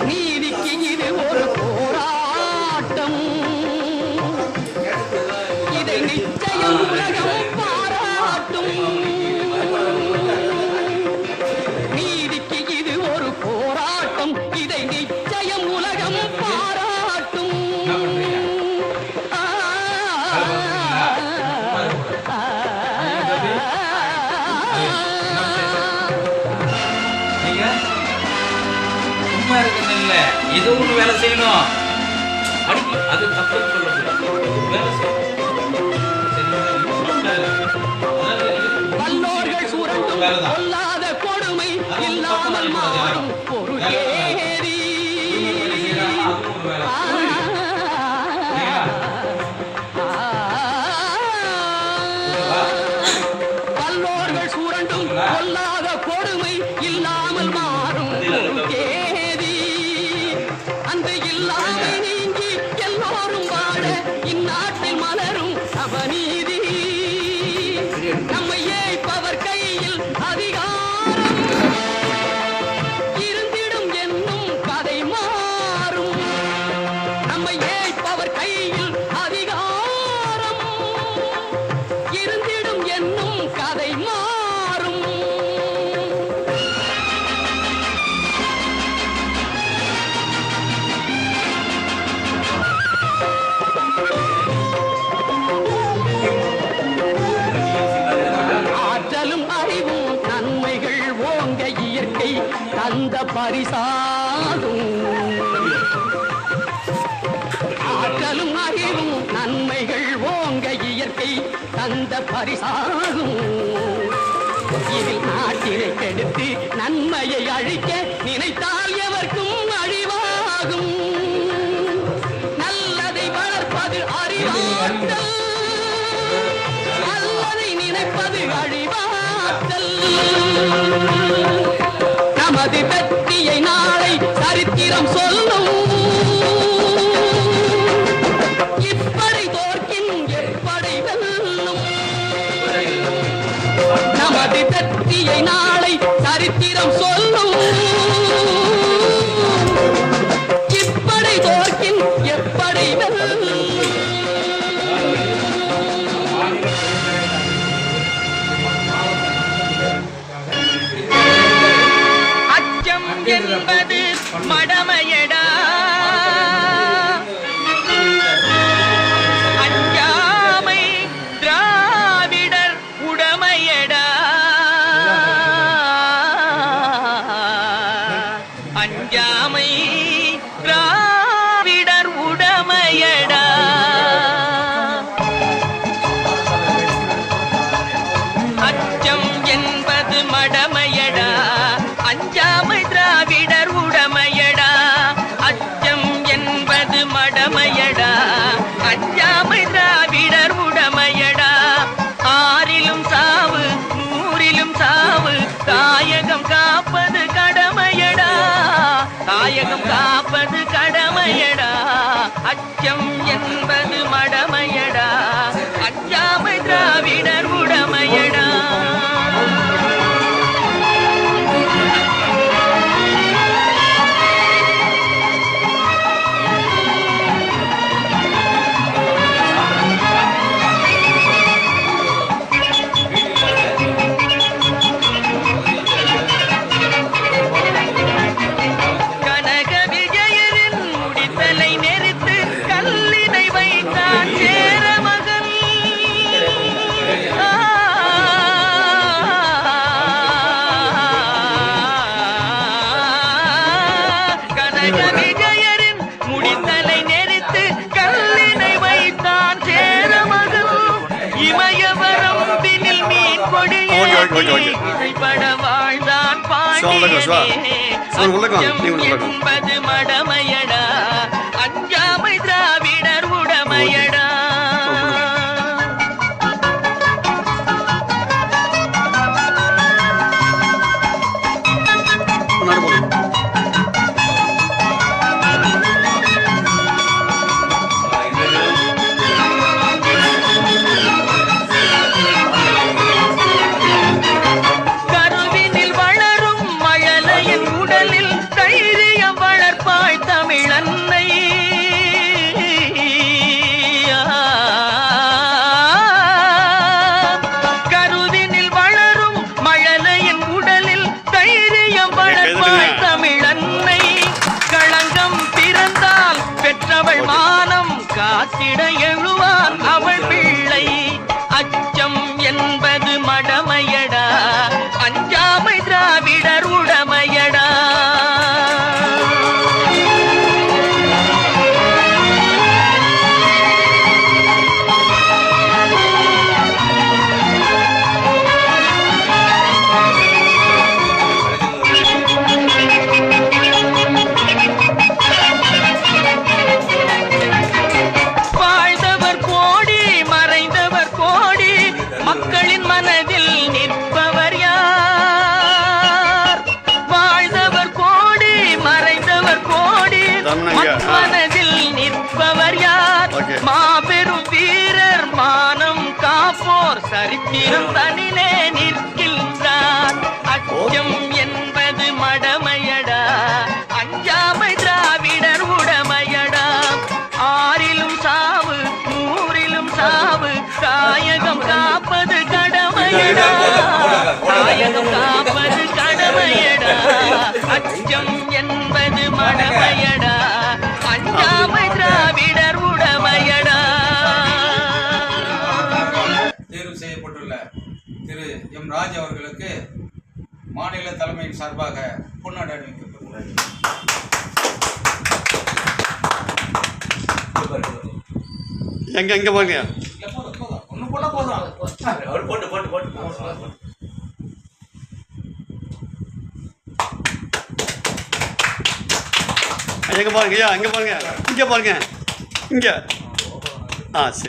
நீதிக்கு இது ஒரு போராட்டம், இதை நிச்சயம் உலகம் பாராட்டும். நீதிக்கு இது ஒரு போராட்டம், இதை நிச்சயம் உலகம் பாராட்டும். சும்மா இருக்கணும், ஏதோ ஒன்று வேலை செய்யணும். அது தப்பு சொல்லக்கூடாது, வேலை செய்யணும். வல்லோர்கள் சுரண்டும் கொல்லாத கொடுமை இல்லாமல் மாறும் பொருளேறி. வல்லோர்கள் சுரண்டும் கொல்லாத கொடுமை இல்லாமல் மாறும் பொருளேறி. அந்த இல்லாமை நீங்கி எல்லோரும் வாழ இந்நாட்டில் மலரும் சமநீதி. நம்மை ஏய்ப்பவர் கையில் அதிகாரம் இருந்திடும் என்னும் கதை மாறும். நம்மை ஏய்ப்பவர் கையில் அதிகாரம் இருந்திடும் என்னும் கதை மாறும். ஆற்றலும் அறிவும் நன்மைகள் ஓங்க இயற்கை தந்த பரிசாகும். ஆற்றலும் அறிவும் நன்மைகள் ஓங்க இயற்கை தந்த பரிசாகும். இதில் நாட்டினை கெடுத்து நன்மையை அழிக்க நினைத்தால் எவர்க்கும் அழிவாகும். நல்லதை வளர்ப்பது அறிவாற்றல், நல்லதை நினைப்பது அழிவாற்றல். நமது வெற்றியை நாளை சரித்திரம் சொல்லும். இப்படை தோற்கின் எப்படை வெல்லும். நமது வெற்றியை நாளை சரித்திரம் சொல்லும். இப்படை தோற்கின் எப்படை வெல்லும். அச்சம் என்பது மடமையடா, அஞ்சாமை திராவிடர் உடமையடா. அஞ்சாமை திராவிடர் உடமையடா. அச்சம் என்பது மடமையடா, அஞ்சாமை திராவிடர் உடமையடா. அச்சம் என்பது மடமையடா, அஞ்சாமை திராவிடர் உடமையடா. ஆறிலும் சாவு நூறிலும் சாவு, தாயகம் காப்பது கடமையடா. தாயகம் காப்பது கடமையடா. அச்சம் என்பது மடமையடா, அஞ்சாமை திராவிடர் உடமையடா. கனக விஜயரின் முடித்தலை நெரித்து கல்லினை வைத்தான் சேரமகன். கனக விஜயரின் முடித்தலை நெரித்து கல்லினை வைத்தான் சேரமகன். இமயவரம் பின்னில் மீன் கொடியே இசைப்பட வாழ்ந்தான் பாண்டியனே. அச்சம் என்பது மடமையடா, அஞ்சாமை திராவிடர் உடமையடா. கருவினில் வளரும் மழை திராவிட எழுவான் அவள் பிள்ளை. அச்சம் என்பது மடமையடா, அஞ்சாமை திராவிடர் உடமையடா. மக்களின் மனதில் நிற்பவர் யார்? வாழ்ந்தவர் கோடி, மறைந்தவர் கோடி, மனதில் நிற்பவர் யார்? மாபெரும் வீரர், மானம் காப்போர், சரித்திரம் தனிலே நிற்கின்றார். அச்சம் என்பது மடமையடா, அஞ்சாமை திராவிடர் உடமையடா. ஆறிலும் சாவு, நூறிலும் சாவு, தாயகம் காப்பது கடமையடா, தாயகம் காப்பது கடமையடா. அச்சம் என்பது மடமையடா, அஞ்சாமை திராவிடர் உடமையடா. தேர்வு செய்யப்பட்டுள்ள திரு எம் ராஜ் அவர்களுக்கு மாநில தலைமையின் சார்பாக பொன்னாடை அணிவிக்கப்படுகிறது. எங்க எங்க போங்க ஒண்ணு போட்டா போதும். எங்க பாருங்க ஐயா, எங்க பாருங்க, இங்க பாருங்க, இங்க. சரி.